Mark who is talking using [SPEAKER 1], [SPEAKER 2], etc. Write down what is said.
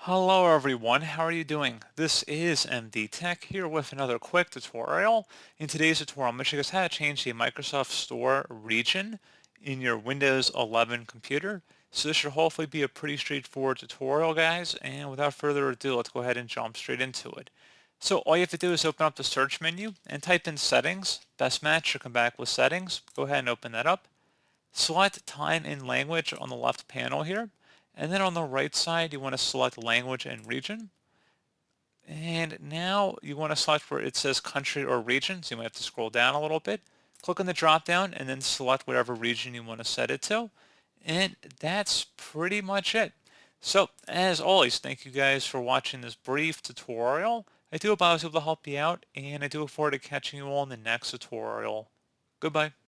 [SPEAKER 1] Hello everyone, how are you doing? This is MD Tech here with another quick tutorial. In today's tutorial, I'm going to show you guys how to change the Microsoft Store region in your Windows 11 computer. So this should hopefully be a pretty straightforward tutorial, guys, and without further ado, let's go ahead and jump straight into it. So all you have to do is open up the search menu and type in settings. Best match should come back with settings. Go ahead and open that up. Select time and language on the left panel here. And then on the right side, you want to select language and region. And now you want to select where it says country or region. So you might have to scroll down a little bit. Click on the drop down and then select whatever region you want to set it to. And that's pretty much it. So as always, thank you guys for watching this brief tutorial. I do hope I was able to help you out, and I do look forward to catching you all in the next tutorial. Goodbye.